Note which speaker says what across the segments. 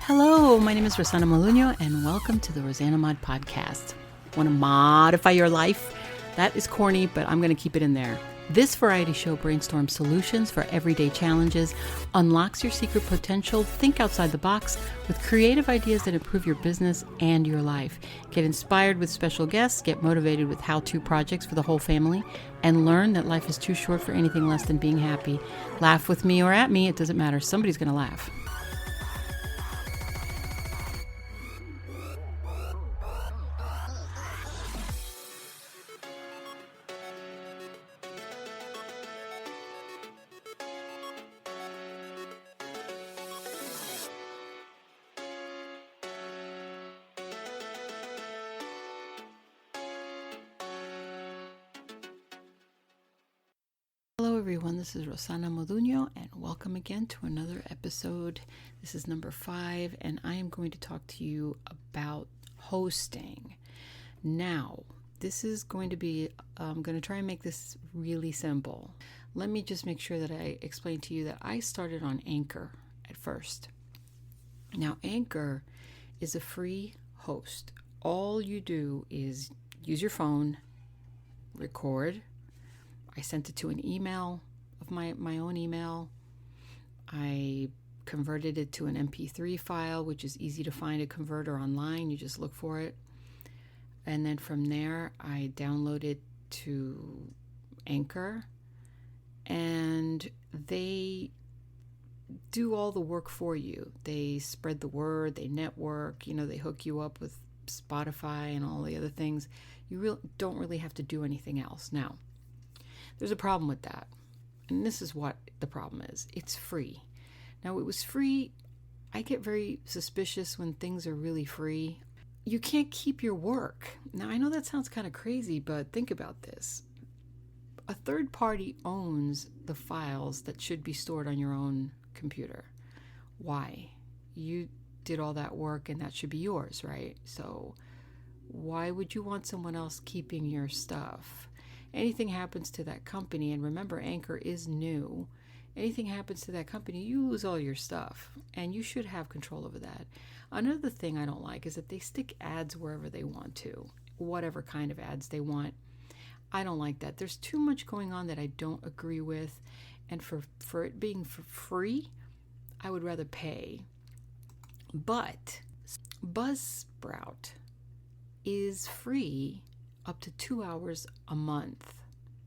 Speaker 1: Hello, my name is Rosanamod, and welcome to the rosanamod podcast. Want to modify your life? That is corny, but I'm going to keep it in there. This variety show brainstorms solutions for everyday challenges, unlocks your secret potential, think outside the box with creative ideas that improve your business and your life. Get inspired with special guests, get motivated with how-to projects for the whole family, and learn that life is too short for anything less than being happy. Laugh with me or at me, it doesn't matter. Somebody's going to laugh. Hello everyone, this is Rosanamod, and welcome again to another episode. This is number 5, and I am going to talk to you about hosting. Now, this is going to be, I'm going to try and make this really simple. Let me just make sure that I explain to you that I started on Anchor at first. Now, Anchor is a free host. All you do is use your phone, record. I sent it to an email of my own email. I converted it to an MP3 file, which is easy to find a converter online. You just look for it. And then from there, I download it to Anchor. And they do all the work for you. They spread the word, they network, they hook you up with Spotify and all the other things. You don't really have to do anything else. Now, there's a problem with that. And this is what the problem is. It's free. Now, it was free. I get very suspicious when things are really free. You can't keep your work. Now, I know that sounds kind of crazy, but think about this. A third party owns the files that should be stored on your own computer. Why? You did all that work and that should be yours, right? So why would you want someone else keeping your stuff? Anything happens to that company, and remember, Anchor is new. Anything happens to that company, you lose all your stuff, and you should have control over that. Another thing I don't like is that they stick ads wherever they want to, whatever kind of ads they want. I don't like that. There's too much going on that I don't agree with, and for it being for free, I would rather pay. But Buzzsprout is free up to 2 hours a month.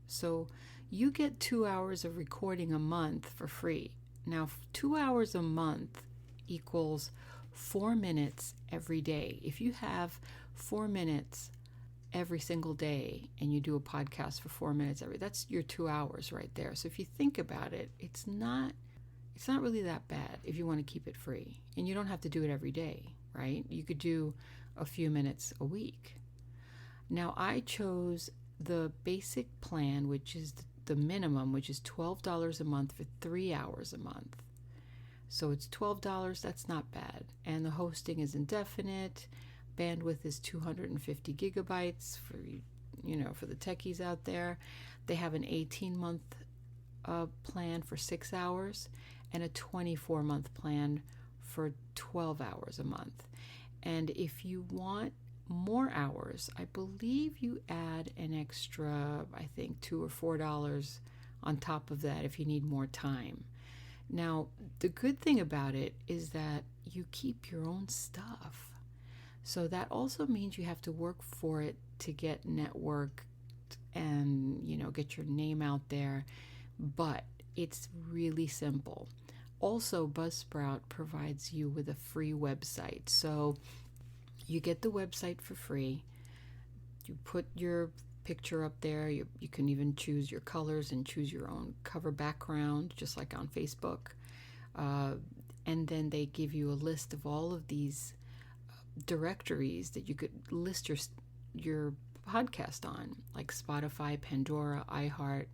Speaker 1: So you get 2 hours of recording a month for free. Now, 2 hours a month equals 4 minutes every day. If you have 4 minutes every single day and you do a podcast for 4 minutes that's your 2 hours right there. So if you think about it, it's not really that bad if you want to keep it free. And you don't have to do it every day, right? You could do a few minutes a week. Now, I chose the basic plan, which is the minimum, which is $12 a month for 3 hours a month. So it's $12, that's not bad. And the hosting is indefinite. Bandwidth is 250 gigabytes for the techies out there. They have an 18-month plan for 6 hours and a 24-month plan for 12 hours a month. And if you want more hours, I believe you add an extra, I think $2 or $4 on top of that if you need more time. Now, the good thing about it is that you keep your own stuff. So that also means you have to work for it to get networked and, get your name out there. But it's really simple. Also, Buzzsprout provides you with a free website. So you get the website for free. You put your picture up there. You can even choose your colors and choose your own cover background, just like on Facebook. And then they give you a list of all of these directories that you could list your podcast on, like Spotify, Pandora, iHeart,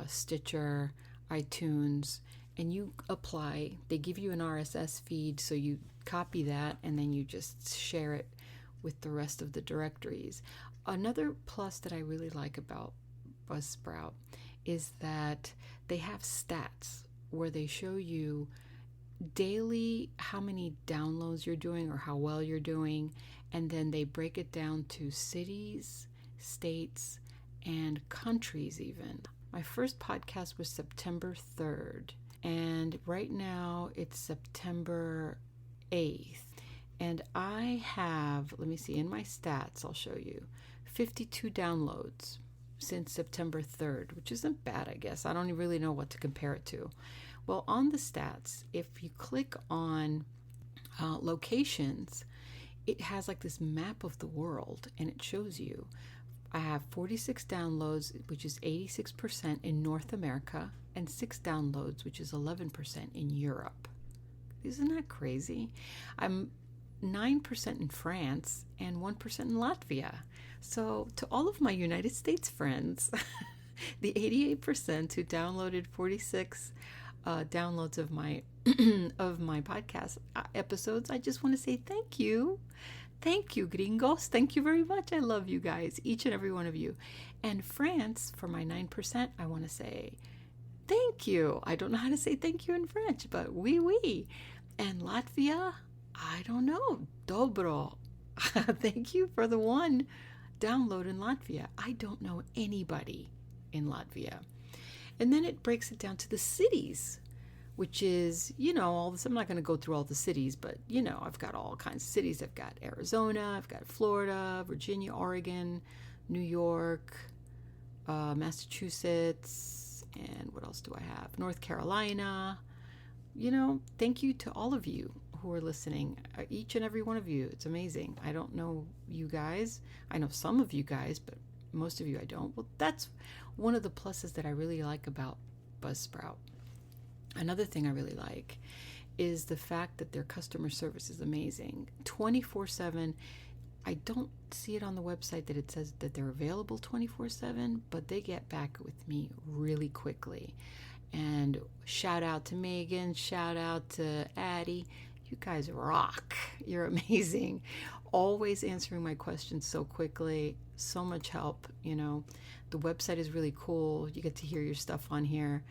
Speaker 1: Stitcher, iTunes. And you apply. They give you an RSS feed, so you copy that and then you just share it with the rest of the directories. Another plus that I really like about Buzzsprout is that they have stats where they show you daily how many downloads you're doing or how well you're doing, and then they break it down to cities, states, and countries even. My first podcast was September 3rd, and right now it's September 8th. And I have, let me see, in my stats, I'll show you, 52 downloads since September 3rd, which isn't bad, I guess. I don't really know what to compare it to. Well, on the stats, if you click on locations, it has like this map of the world, and it shows you I have 46 downloads, which is 86% in North America, and 6 downloads, which is 11% in Europe. Isn't that crazy? I'm 9% in France and 1% in Latvia. So to all of my United States friends, the 88% who downloaded 46 downloads of my of my podcast episodes, I just want to say thank you. Thank you, gringos. Thank you very much. I love you guys, each and every one of you. And France, for my 9%, I want to say thank you. I don't know how to say thank you in French, but oui, oui. And Latvia, I don't know. Dobro. Thank you for the one download in Latvia. I don't know anybody in Latvia. And then it breaks it down to the cities, which is, all this. I'm not going to go through all the cities, but, I've got all kinds of cities. I've got Arizona, I've got Florida, Virginia, Oregon, New York, Massachusetts, and what else do I have? North Carolina. Thank you to all of you who are listening, each and every one of you. It's amazing. I don't know you guys. I know some of you guys, but most of you I don't. Well, that's one of the pluses that I really like about Buzzsprout. Another thing I really like is the fact that their customer service is amazing. 24/7. I don't see it on the website that it says that they're available 24/7, but they get back with me really quickly. And shout out to Megan, shout out to Addie. You guys rock. You're amazing. Always answering my questions so quickly. So much help, The website is really cool. You get to hear your stuff on here.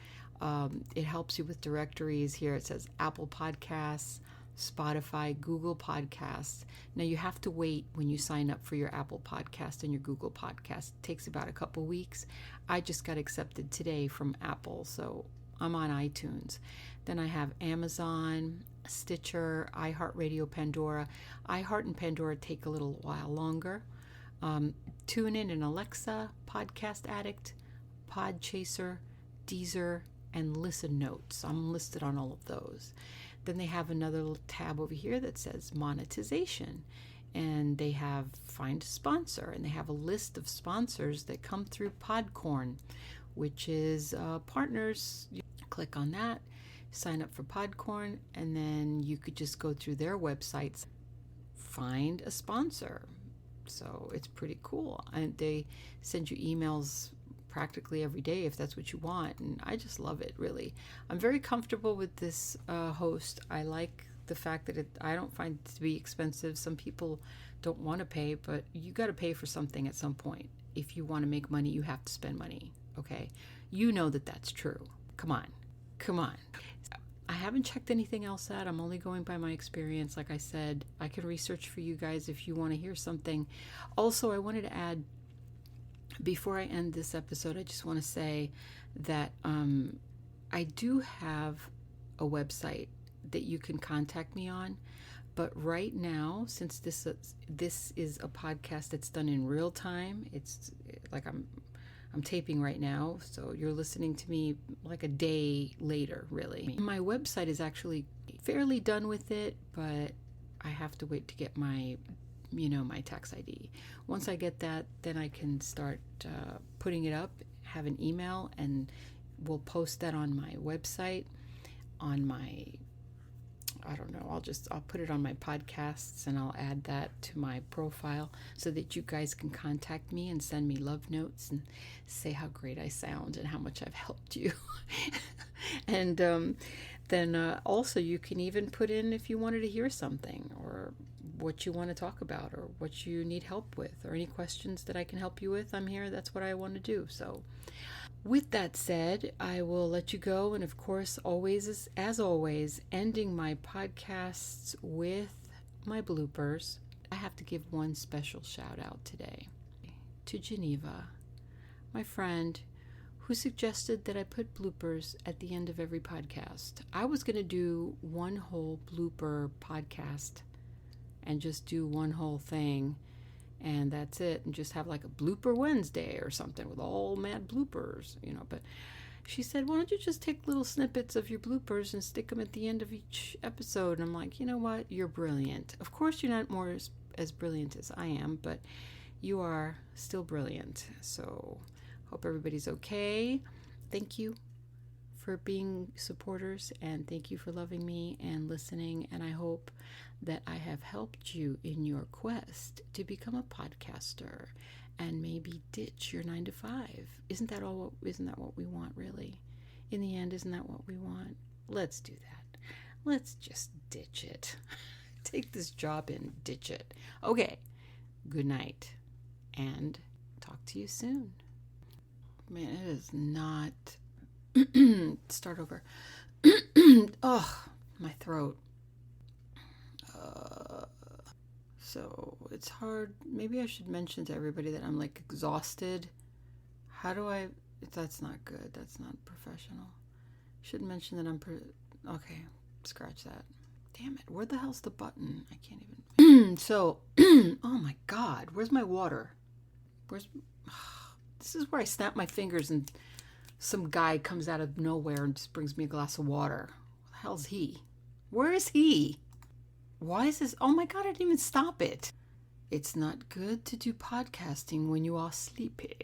Speaker 1: It helps you with directories. Here it says Apple Podcasts, Spotify, Google Podcasts. Now you have to wait when you sign up for your Apple Podcast and your Google Podcast. It takes about a couple weeks. I just got accepted today from Apple, so I'm on iTunes. Then I have Amazon, Stitcher, iHeartRadio, Pandora. iHeart and Pandora take a little while longer. TuneIn and Alexa, Podcast Addict, Podchaser, Deezer, and Listen Notes. I'm listed on all of those. Then they have another little tab over here that says monetization, and they have find a sponsor, and they have a list of sponsors that come through Podcorn, which is partners. You click on that, sign up for Podcorn, and then you could just go through their websites, find a sponsor. So it's pretty cool, and they send you emails practically every day if that's what you want, and I just love it, really. I'm very comfortable with this host. I like the fact that I don't find it to be expensive. Some people don't want to pay, but you got to pay for something at some point. If you want to make money, you have to spend money, okay? You know that that's true. Come on. I haven't checked anything else out. I'm only going by my experience. Like I said, I can research for you guys if you want to hear something. Also, I wanted to add, before I end this episode, I just want to say that I do have a website that you can contact me on. But right now, since this is a podcast that's done in real time, it's like I'm taping right now, so you're listening to me like a day later, really. My website is actually fairly done with it, but I have to wait to get my tax ID. Once I get that, then I can start putting it up, have an email, and we'll post that on my website, on my, I'll put it on my podcasts, and I'll add that to my profile so that you guys can contact me and send me love notes and say how great I sound and how much I've helped you. And then also you can even put in if you wanted to hear something, or what you want to talk about, or what you need help with, or any questions that I can help you with. I'm here. That's what I want to do. So with that said, I will let you go. And of course, always, as always, ending my podcasts with my bloopers. I have to give one special shout out today to Geneva, my friend, who suggested that I put bloopers at the end of every podcast. I was going to do one whole blooper podcast and just do one whole thing, and that's it, and just have like a blooper Wednesday or something with all mad bloopers, but she said, why don't you just take little snippets of your bloopers and stick them at the end of each episode? And I'm like, you know what? You're brilliant. Of course, you're not more as brilliant as I am, but you are still brilliant. So hope everybody's okay. Thank you for being supporters, and thank you for loving me and listening. And I hope that I have helped you in your quest to become a podcaster and maybe ditch your 9-to-5. Isn't that what we want, really? In the end, isn't that what we want? Let's do that. Let's just ditch it. Take this job and ditch it. Okay. Good night, and talk to you soon. Man, it is not... Start over. Oh, my throat. So it's hard. Maybe I should mention to everybody that I'm like exhausted. How do I... That's not good. That's not professional. Shouldn't mention that I'm... Okay, scratch that. Damn it. Where the hell's the button? I can't even... So, oh my God. Where's my water? This is where I snap my fingers and some guy comes out of nowhere and just brings me a glass of water. What the hell's he? Where is he? Why is this? Oh my God, I didn't even stop it. It's not good to do podcasting when you are sleepy.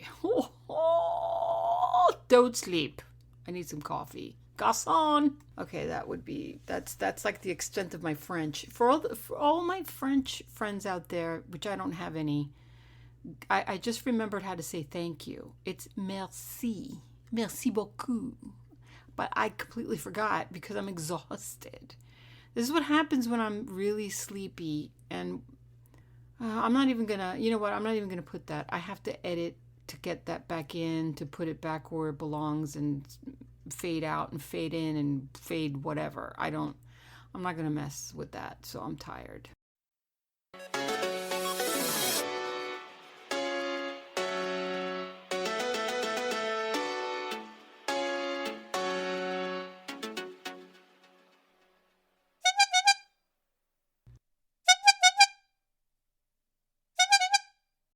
Speaker 1: Don't sleep. I need some coffee. Garçon. Okay, that's like the extent of my French. For all my French friends out there, which I don't have any, I just remembered how to say thank you. It's merci. Merci beaucoup. But I completely forgot because I'm exhausted. This is what happens when I'm really sleepy, and I'm not even gonna, you know what, I'm not even gonna put that. I have to edit to get that back in, to put it back where it belongs, and fade out and fade in and fade whatever. I'm not gonna mess with that, so I'm tired.